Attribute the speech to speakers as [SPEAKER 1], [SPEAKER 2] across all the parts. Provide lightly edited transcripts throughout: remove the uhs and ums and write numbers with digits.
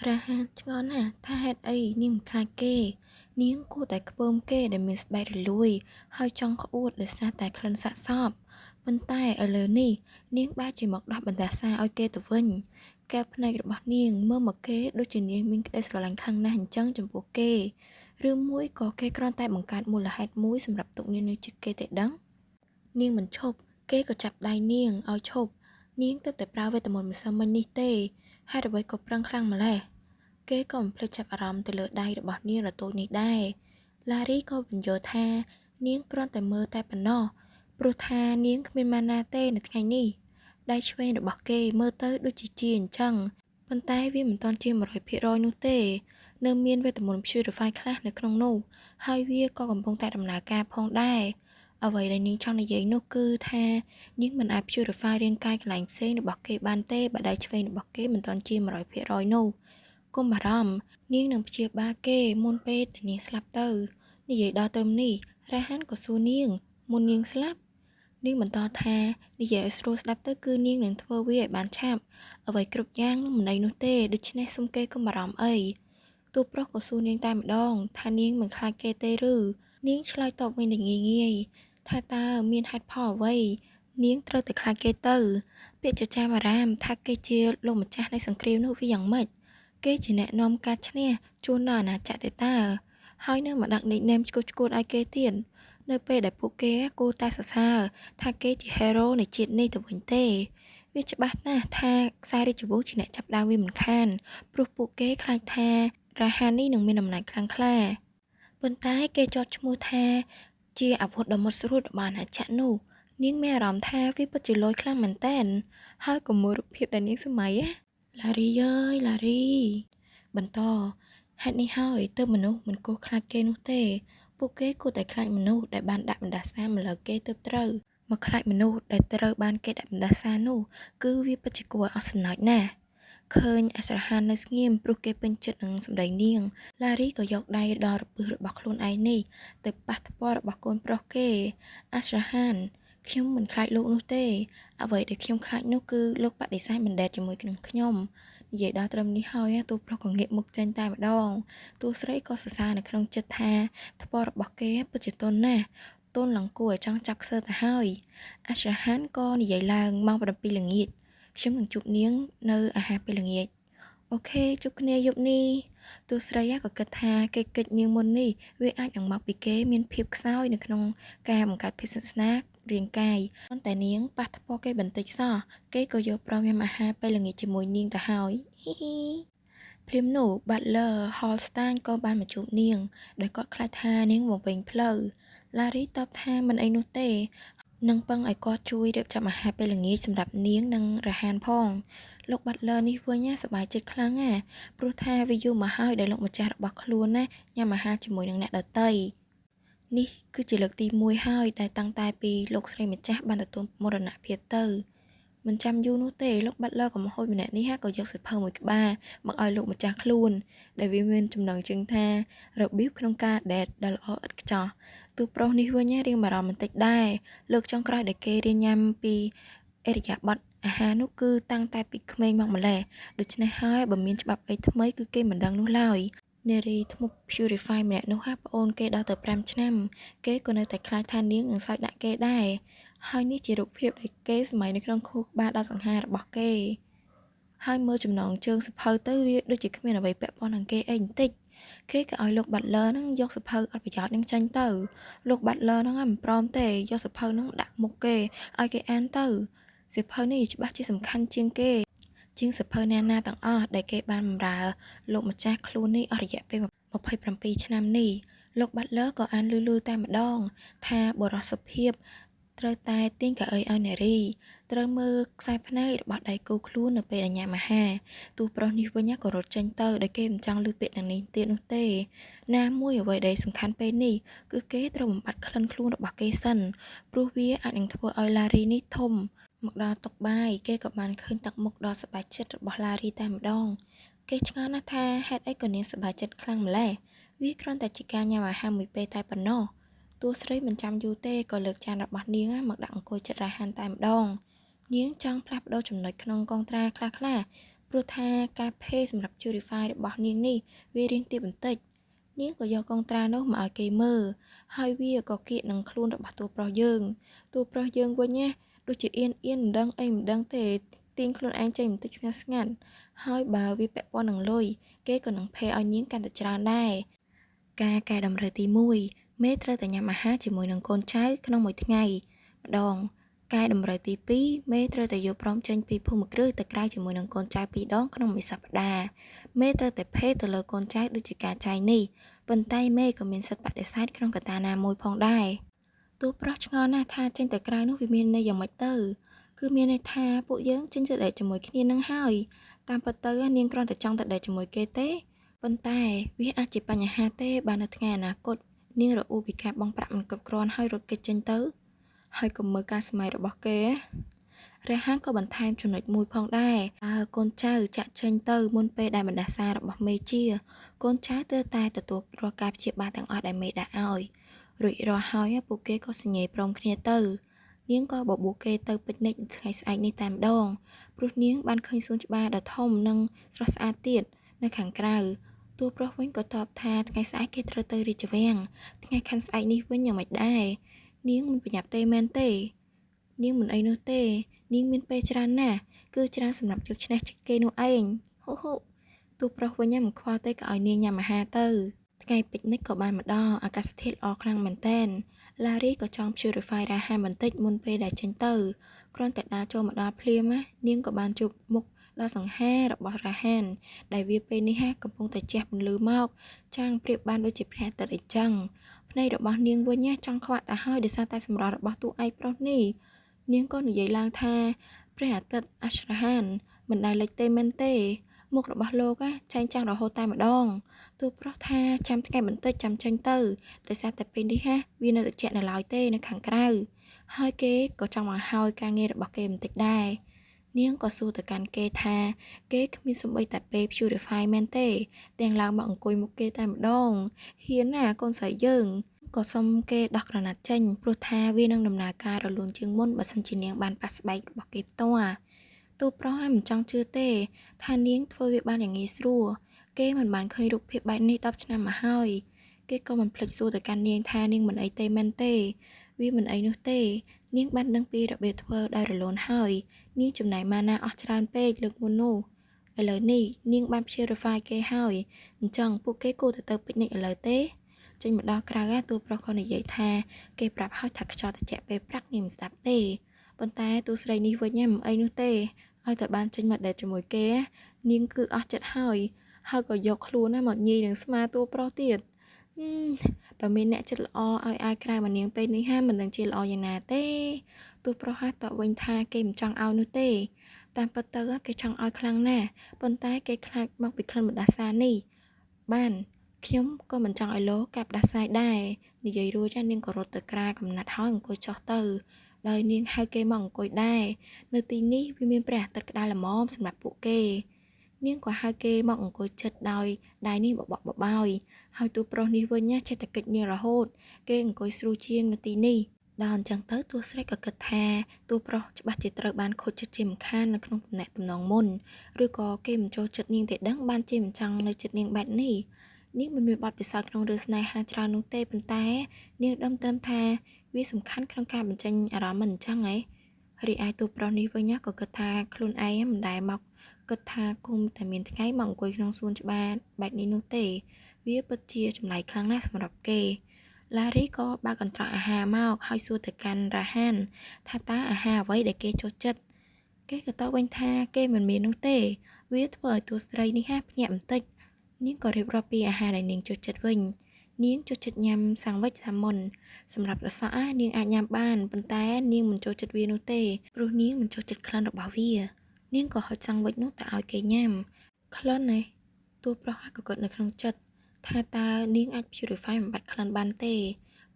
[SPEAKER 1] រហ័សឆ្ងល់ណាស់ថាហេតុអីនាងមិនខ្លាចគេនាងគួរតែខ្ពើមគេដែលមានស្បែករលួយហើយចង់ក្អួតដោយសារតែក្លិនសាកសពប៉ុន្តែឥឡូវនេះនាងបែរជាមកដោះបណ្ដាសាឲ្យគេទៅវិញកែវភ្នែករបស់នាងមើលមកគេដូចជានាងមានក្តីស្រឡាញ់ខ្លាំងណាស់អញ្ចឹងចំពោះគេឬមួយក៏គេគ្រាន់តែបង្កើតមូលហេតុមួយសម្រាប់ទុកនាងនៅជាគេទេដឹងនាងមិនឈប់គេក៏ចាប់ដៃនាងឲ្យឈប់នាងទើបតែប្រើវេទមន្តម្សិលមិញនេះទេហេតុអ្វីក៏ប្រឹងខ្លាំងម្ល៉េះ គេក៏មិនភ្លេចចាប់អារម្មណ៍ទៅលើដៃរបស់នាងដ៏តូចនេះដែរឡារីក៏បញ្យល់ថានាងគ្រាន់តែមើលតែប៉ុណ្ណោះព្រោះថានាងគ្មានម៉ាណាទេនៅថ្ងៃនេះដៃឆ្វេងរបស់គេមើលទៅដូចជាអញ្ចឹងប៉ុន្តែវាមិនទាន់ជា100%នោះទេនៅមានវេទមន្ត Purify ខ្លះនៅក្នុងនោះហើយវាក៏កំពុងតែដំណើរការផងដែរអ្វីដែលនាងចង់និយាយនោះគឺថានាងមិនអាច Purify រាងកាយកន្លែងផ្សេងរបស់គេបានទេបើដៃឆ្វេងរបស់គេមិនទាន់ជា100%នោះ កុំបារម្ភនាងនឹងព្យាបាលគេមុនពេលដែលនាងស្លាប់ទៅនិយាយដល់ត្រឹមនេះរ៉ាហានក៏សួរនាងមុននាងស្លាប់នាងបន្តថានិយាយឲ្យស្រួលស្ដាប់ទៅគឺនាងនឹងធ្វើវាឲ្យបានឆាប់អ្វីគ្រប់យ៉ាងនឹងមិនន័យនោះទេដូច្នេះសុំគេកុំបារម្ភអីតួប្រុសក៏សួរនាងតែម្ដងថានាងមិនខ្លាចគេទេឬនាងឆ្លើយតបវិញយ៉ាងងាយៗថាតើមានហេតុផលអ្វីនាងត្រូវតែខ្លាចគេទៅពាក្យចចាមអារាមថាគេជាលោកម្ចាស់នៃសង្គ្រាមនោះវាយ៉ាងម៉េច គេជាអ្នកនាំការឈ្នះជួនដល់អាណាចក្រទេតើហើយនៅមកដាក់ nickname ឈ្គួតៗឲ្យគេទៀតនៅពេលដែលពួកគេគួរតែសរសើរថាគេជា hero នៃជាតិនេះទៅវិញទេវាច្បាស់ណាស់ថាខ្សែរាជវង្សជាអ្នកចាប់ផ្ដើមវាមិនខានព្រោះពួកគេខ្លាចថារ៉ាហានីនឹងមានអំណាចខ្លាំងក្លាប៉ុន្តែគេចោទឈ្មោះថាជាអាវុធដ៏មុតស្រួចរបស់អាណាចក្រនោះនាងមានអារម្មណ៍ថាវាពិតជាលយខ្លាំងមែនទែនហើយក៏មើលរូបភាពដែលនាងសម័យឡារីអើយឡារីបន្តហេតុនេះហើយទើបមនុស្សមិនគួរខ្លាចគេនោះទេពួកគេគួរតែខ្លាចមនុស្សដែលបានដាក់បណ្ដាសាមកលើគេទើបត្រូវមកខ្លាចមនុស្សដែលត្រូវបានគេដាក់បណ្ដាសានោះគឺវាពិតជាគួរឲ្យអស់សំណើចណាស់ឃើញអស្រហាននៅស្ងៀមព្រោះគេពេញចិត្តនឹងសម្ដីនាងឡារីក៏យកដៃដល់រពឹសរបស់ខ្លួនឯងនេះទៅប៉ះថ្ពាល់របស់កូនប្រុសគេអស្រហានខ្ញុំមិនខ្លាចលោកនោះទេអ្វីដែលខ្ញុំខ្លាចនោះគឺលោកបដិសេធបណ្ដេតជាមួយនឹងខ្ញុំនិយាយដល់ត្រឹមនេះហើយតួប្រុសក៏ងាកមុខចេញតែម្ដងតួស្រីក៏សរសើរនៅក្នុងចិត្តថាថ្ពាល់របស់គេពិតជាទន់ណាស់ទន់ឡើងគួរឲ្យចង់ចាប់ខ្សឹរទៅហើយអស្រហានក៏និយាយឡើងម៉ោង7ល្ងាចខ្ញុំនឹងជួបនាងនៅអាហារពេលល្ងាចអូខេជួបគ្នាយប់នេះតួស្រីក៏គិតថាគេកិច្ចនាងមុននេះវាអាចនឹងមកពីគេមានភាពខ្សោយនៅក្នុងការបង្កើតភាពស្និទ្ធស្នាលរាងកាយប៉ុន្តែនាងប៉ះថ្ពាល់គេបន្តិចសោះគេក៏យកព្រមញ៉ាំអាហារពេលល្ងាចជាមួយនាងទៅហើយហ៊ីហ៊ីភ្លាមនោះ Butler Holstein ក៏បានមកជួបនាងដោយគាត់ខ្លាចថានាងមកវិញផ្លូវ Larry តបថាមិនអីនោះទេនឹងពឹងឲ្យគាត់ជួយរៀបចំអាហារពេលល្ងាចសម្រាប់នាងនិងរហានផងលោក Butler នេះវិញសប្បាយចិត្តខ្លាំងណាស់ព្រោះថាវាយូរមកហើយដែលលោកម្ចាស់របស់ខ្លួនណាញ៉ាំអាហារជាមួយនឹងអ្នកដទៃនេះគឺជាលើកទី1ហើយដែលតាំងតែពីលោកស្រីម្ចាស់បានទទួលមរណភាពទៅមិនចាំយូរនោះទេលោក Butler កំហុសម្នាក់នេះក៏យកសៀវភៅមួយក្បាលមកឲ្យលោកម្ចាស់ខ្លួនដែលវាមានចំណងជើងថារបៀបក្នុងការដេតដ៏ល្អឥតខ្ចោះទូប្រុសនេះវិញរៀងបារម្ភបន្តិចដែរលើកចុងក្រោយដែលគេរៀនញ៉ាំពីឥរិយាបថអាហារនោះគឺតាំងតែពីក្មេងមកម្ល៉េះដូច្នេះហើយបើមានច្បាប់អីថ្មីគឺគេមិនដឹងនោះឡើយនារីឈ្មោះ Purify ម្នាក់នោះប្អូនគេដល់ទៅ5ឆ្នាំគេក៏នៅតែខ្លាចថានាងនឹងសើចដាក់គេដែរហើយនេះជារូបភាពដែលគេសម័យនៅក្នុងខួរក្បាលដ៏សង្ហារបស់គេហើយមើលចំណងជើងសភៅទៅវាដូចជាគ្មានអ្វីពាក់ព័ន្ធនឹងគេអីបន្តិចគេក៏ឲ្យលោក Butler ហ្នឹងយកសភៅអត់ប្រយោជន៍ហ្នឹងចេញទៅលោក Butler ហ្នឹងមិនព្រមទេយកសភៅហ្នឹងដាក់មុខគេឲ្យគេអានទៅសៀវភៅនេះច្បាស់ជាសំខាន់ជាងគេជាងសៀវភៅណាទាំងអស់ដែលគេបានបម្រើលោកម្ចាស់ខ្លួននេះអស់រយៈពេល27ឆ្នាំនេះលោក Butler ក៏អានលឺៗតែម្ដងថាបរិសុទ្ធភាពត្រូវតែទាញកៅអីឲ្យនារីត្រូវមើលខ្សែភ្នែករបស់ដៃគូខ្លួននៅពេលញ៉ាំអាហារទូប្រុសនេះវិញក៏រត់ចេញទៅដោយគេមិនចង់ឮពាក្យទាំងនេះទៀតនោះទេណាមួយអ្វីដែលសំខាន់ពេលនេះគឺគេត្រូវបំបត្តិក្លិនខ្លួនរបស់គេសិនព្រោះវាអាចនឹងធ្វើឲ្យឡារីនេះធំមកដល់តុបាយគេក៏បានឃើញទឹកមុខដ៏សប្បាយចិត្តរបស់ឡារីតែម្ដងគេឆ្ងល់ណាស់ថាហេតុអីក៏នាងសប្បាយចិត្តខ្លាំងម្ល៉េះវាគ្រាន់តែជាការញ៉ាំអាហារមួយពេលតែប៉ុណ្ណោះតួស្រីមិនចាំយូរទេក៏លើកចានរបស់នាងមកដាក់អង្គុយចិត្តរហ័នតែម្ដងនាងចង់ផ្លាស់ប្ដូរចំណុចក្នុងកងត្រាខ្លះៗ ព្រោះថាការផេសម្រាប់ Purify របស់នាងនេះវារៀងទាបបន្តិចនាងក៏យកកងត្រានោះមកឲ្យគេមើលហើយវាក៏គៀកនឹងខ្លួនរបស់តួប្រុសយើងវិញណាដូចជាអៀនមិនដឹងអីមិនដឹងទេទាញខ្លួនឯងចេញបន្តិចស្ងាត់ហើយបើវាពាក់ព័ន្ធនឹងលុយគេក៏នឹងផេឲ្យនាងកាន់តែច្រើនដែរការកែតម្រូវទី1មេត្រូវតែញ៉ាំអាហារជាមួយនឹងកូនចៅក្នុងមួយថ្ងៃម្ដងកែតម្រូវទី2មេត្រូវតែយកព្រមចេញពីភូមិគ្រឹះទៅក្រៅជាមួយនឹងកូនចៅ2ដងក្នុងមួយសប្តាហ៍មេត្រូវតែភេទទៅលើកូនចៅដូចជាការចែងនេះប៉ុន្តែមេក៏មានសិទ្ធិបដិសេធក្នុងកត្តាណាមួយផងដែរតួប្រុសឆ្ងល់ណាស់ថាចេញទៅក្រៅនោះវាមានន័យយ៉ាងម៉េចទៅគឺមានន័យថាពួកយើងចេញទៅដេកជាមួយគ្នានឹងហើយតាមពិតទៅនាងគ្រាន់តែចង់ទៅដេកជាមួយគេទេប៉ុន្តែវាអាចជាបញ្ហាទេបើនៅថ្ងៃអនាគតនាងរអ៊ូពីការបង់ប្រាក់មិនគ្រប់គ្រាន់ហើយរត់គេចចេញទៅហើយកុំមើលការស្មៃរបស់គេរហានក៏បន្ថែមចំណុចមួយផងដែរកូនចៅចាក់ចេញទៅមុនពេលដែលបណ្ដាសារបស់មេជាកូនចៅត្រូវតែទទួលរាល់ការព្យាបាលទាំងអស់ដែលមេដាក់ឲ្យរួចរាល់ហើយពួកគេក៏សញ្ញេព្រមគ្នាទៅនាងក៏បបួលគេទៅពិកនិចថ្ងៃស្អែកនេះតែម្ដងព្រោះនាងបានឃើញសួនច្បារដ៏ធំនិងស្រស់ស្អាតទៀតនៅខាងក្រៅតួប្រុសវិញក៏តបថាថ្ងៃស្អែកគេត្រូវទៅរាជវាំងថ្ងៃខាន់ស្អែកនេះវិញយ៉ាងម៉េចដែរនាងមិនប្រញាប់ទេមែនទេនាងមិនអីនោះទេនាងមានពេលច្រើនណាស់គឺច្រើនសម្រាប់យកឈ្នះគេនោះឯងហូតួប្រុសវិញមិនខ្វល់ទេក៏ឲ្យនាងញ៉ាំអាហារទៅថ្ងៃពិកនិចក៏បានមកដល់អាកាសធាតុល្អខ្លាំងមែនទែនឡារីក៏ចង់ purify រ៉ាហានបន្តិចមុនពេលដែលចេញទៅគ្រាន់តែដើរចូលមកដល់ភ្លាមនាងក៏បានជួបមុខដល់សង្ហារបស់រ៉ាហានដែលវាពេលនេះកំពុងតែជះពន្លឺមកចាំងប្រៀបបានដូចជាព្រះអាទិត្យអីចឹងភ្នែករបស់នាងវិញចង់ខ្វាក់ទៅហើយដោយសារតែសម្រស់របស់តួឯកប្រុសនេះនាងក៏និយាយឡើងថាព្រះអាទិត្យអាស្រហានមិនដែលលិចទេមែនទេមុខរបស់លោកចែងចាំងរហូតតែម្ដងតួប្រុសថាចាំថ្ងៃបន្តិចចាំចេញទៅដោយសារតែពេលនេះវានៅតែជាក់នៅឡើយទេនៅខាងក្រៅហើយគេក៏ចង់មកហើយការងាររបស់គេបន្តិចដែរនាងក៏សួរទៅកាន់គេថាគេគ្មានសំបីតែពេល purify មែនទេទាំងឡើងមកអង្គុយមុខគេតែម្ដងហ៊ានណាកូនស្រីយើងក៏សុំគេដោះក្រណាត់ចេញព្រោះថាវានឹងដំណើរការរលូនជាងមុនបើសិនជានាងបានប៉ះស្បែករបស់គេផ្ទាល់តួប្រុសមិនចង់ជឿទេថានាងធ្វើវាបានយ៉ាងងាយស្រួលគេមិនបានឃើញរូបភាពបែបនេះ10ឆ្នាំមកហើយគេក៏មិនភ្លេចសួរទៅកាន់នាងថានាងមិនអីទេមែនទេវាមិនអីនោះទេនាងបានដឹងពីរបៀបធ្វើដោយរលូនហើយនាងចំណាយម៉ាណាអស់ច្រើនពេកលើកមុននោះឥឡូវនេះនាងបាន purify គេហើយអញ្ចឹងពួកគេគួរទៅពិកនិចឥឡូវទេចេញមកដល់ក្រៅតួប្រុសក៏និយាយថាគេប្រាប់ហើយថាខ្យល់ត្រជាក់ពេលប្រាក់នាងមិនស្ដាប់ទេប៉ុន្តែតួស្រីនេះវិញមិនអីនោះទេឲ្យតែបានចេញមកដេតជាមួយគេនាងគឺអស់ចិត្តហើយក៏យកខ្លួនមកញីនឹងស្មាតួប្រុសទៀតបើមានអ្នកចិត្តល្អឲ្យអាយក្រៅមកនាងពេលនេះមិនដឹងជាល្អយ៉ាងណាទេតួប្រុសតបវិញថាគេមិនចង់ឲ្យនោះទេតាមពិតទៅគេចង់ឲ្យខ្លាំងណាស់ប៉ុន្តែគេខ្លាចមកពីក្លិនបណ្ដាសានេះបានខ្ញុំក៏មិនចង់ឲ្យលោកកាប់ដាសាយដែរនិយាយរួចនាងក៏រត់ទៅក្រាលកំណាត់ហើយអង្គុយចុះទៅដោយនាងហៅគេមកអង្គុយដែរនៅទីនេះវាមានព្រះអាទិត្យក្តៅល្មមសម្រាប់ពួកគេនាងក៏ហៅគេមកអង្គុយជិតដោយដៃនេះបបកបបោយហើយតួប្រុសនេះវិញចេះតែកិច្ចនាងរហូតគេអង្គុយស្រួលជាងនៅទីនេះដល់អញ្ចឹងទៅតួស្រីក៏គិតថាតួប្រុសច្បាស់ជាត្រូវបានខូចចិត្តជាមិនខាននៅក្នុងទំនាក់ទំនងមុនឬក៏គេមិនចូលចិត្តនាងទេដឹងបានជាមិនចង់នៅចិត្តនាងបែបនេះនាងមិនមានបទពិសោធន៍ក្នុងរឿងស្នេហាច្រើននោះទេប៉ុន្តែនាងដឹងត្រឹមថាវាសំខាន់ក្នុងការបញ្ចេញអារម្មណ៍មិនអញ្ចឹងហ៎រីឯតួប្រុសនេះវិញក៏គិតថាខ្លួនឯងមិនដែលមកគិតថាគុំតែមានថ្ងៃមកអង្គុយក្នុងសួនច្បារបែបនេះនោះទេវាពិតជាចម្លែកខ្លាំងណាស់សម្រាប់គេឡារីក៏បើកកន្ត្រកអាហារមកហើយសួរទៅកាន់រ៉ាហានថាតើអាហារអ្វីដែលគេចូលចិត្តគេក៏តបវិញថាគេមិនមាននោះទេវាធ្វើឲ្យតួស្រីនេះភ្ញាក់បន្តិចនាងក៏រៀបរាប់ពីអាហារដែលនាងចូលចិត្តវិញនាងចូលចិត្តញ៉ាំសាំងវិចសាម៉ុនសម្រាប់រសក់នាងអាចញ៉ាំបានប៉ុន្តែនាងមិនចូលចិត្តវានោះទេព្រោះនាងមិនចូលចិត្តក្លិនរបស់វានាងក៏ហុចសាំងវិចនោះទៅឲ្យគេញ៉ាំក្លិនតួប្រុសក៏គិតនៅក្នុងចិត្តថាតើនាងអាច purify បំបត្តិក្លិនបានទេ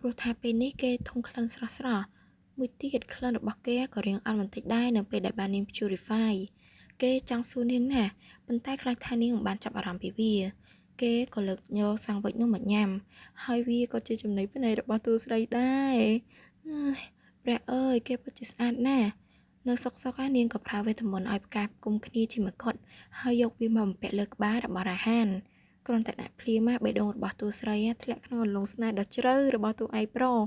[SPEAKER 1] ព្រោះថាពេលនេះគេធុងក្លិនស្រស់មួយទៀតក្លិនរបស់គេក៏រៀងអន់បន្តិចដែរនៅពេលដែលបាននាង purify គេចង់សួរនាងណាប៉ុន្តែខ្លាចថានាងមិនបានចាប់អារម្មណ៍ពីវាគេក៏លើកយកសាំងវិចនោះមកញ៉ាំហើយវាក៏ជាចំណីភ្នែករបស់តួស្រីដែរព្រះអើយគេពិតជាស្អាតណាស់ នៅសុកៗនាងក៏ប្រើវេទមន្តឲ្យផ្កាផ្គុំគ្នាជាមួយកុដហើយយកវាមកបំពាក់លើក្បាលរបស់រាហានគ្រាន់តែដាក់ភ្លាមបេះដូងរបស់តួស្រីធ្លាក់ក្នុងអន្លង់ស្នេហ៍ដ៏ជ្រៅរបស់តួឯកប្រុស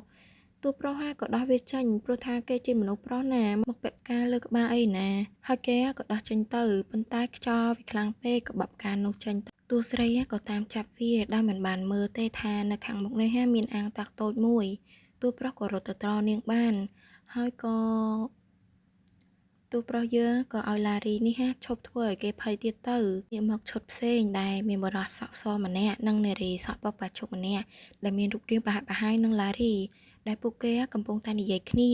[SPEAKER 1] តួប្រុសក៏ដោះវាចេញព្រោះថាគេជាមនុស្សប្រុសណាមកពាក់ផ្កាលើក្បាលអីណាហើយគេក៏ដោះចេញទៅប៉ុន្តែខ្យល់វាខ្លាំងពេកក៏បាប់ផ្កានោះចេញទៅតួស្រីក៏តាមចាប់វាដោយមិនបានមើលទេថានៅខាងមុខនេះមានអាងតាក់តូចមួយតួប្រុសក៏រត់ទៅត្រនាងបានហើយក៏តួប្រុសយើងក៏ឲ្យឡារីនេះឈប់ធ្វើឲ្យគេភ័យទៀតទៅងាកមកឈុតផ្សេងដែលមានបរិសសក់សម្នាក់និងនារីសក់បបជុកម្នាក់ដែលមានរូបរាងប្រហាក់ប្រហែលនឹងឡារីដែលពួកគេកំពុងតែនិយាយគ្នា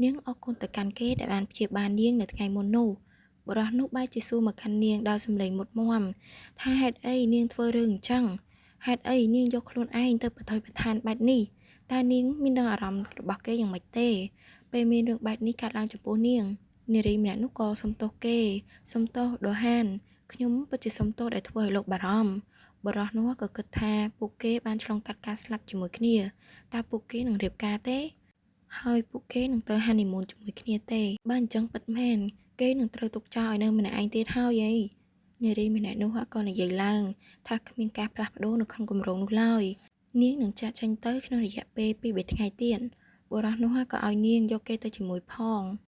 [SPEAKER 1] នាងអរគុណទៅកាន់គេដែលបានព្យាបាលនាងនៅថ្ងៃមុននោះបរិសនោះបែរជាសួរមកកាន់នាងដោយសម្លេងមុតមាំថាហេតុអីនាងធ្វើរឿងអញ្ចឹងហេតុអីនាងយកខ្លួនឯងទៅបថុយបឋានបែបនេះតើនាងមានដឹងអារម្មណ៍របស់គេយ៉ាងម៉េចទេពេលមានរឿងបែបនេះកើតឡើងចំពោះនាងនារីម្នាក់នោះក៏សំទោសគេសំទោសដូហានខ្ញុំពិតជាសំទោសដែលធ្វើឲ្យលោកបារម្ភបរិសនោះក៏គិតថាពួកគេបានឆ្លងកាត់ការស្លាប់ជាមួយគ្នាតើពួកគេនឹងរៀបការទេហើយពួកគេនឹងទៅហានីមូនជាមួយគ្នាទេបើអញ្ចឹងពិតមែនគេនឹងត្រូវទុកចោលឲ្យនៅម្នាក់ឯងទៀតហើយអីនារីម្នាក់នោះក៏និយាយឡើងថាគ្មានការផ្លាស់ប្ដូរនៅក្នុងគម្រោងនោះឡើយនាងនឹងចាក់ចេញទៅក្នុងរយៈពេល2-3ថ្ងៃទៀតបុរសនោះក៏ឲ្យនាងយកគេទៅជាមួយផង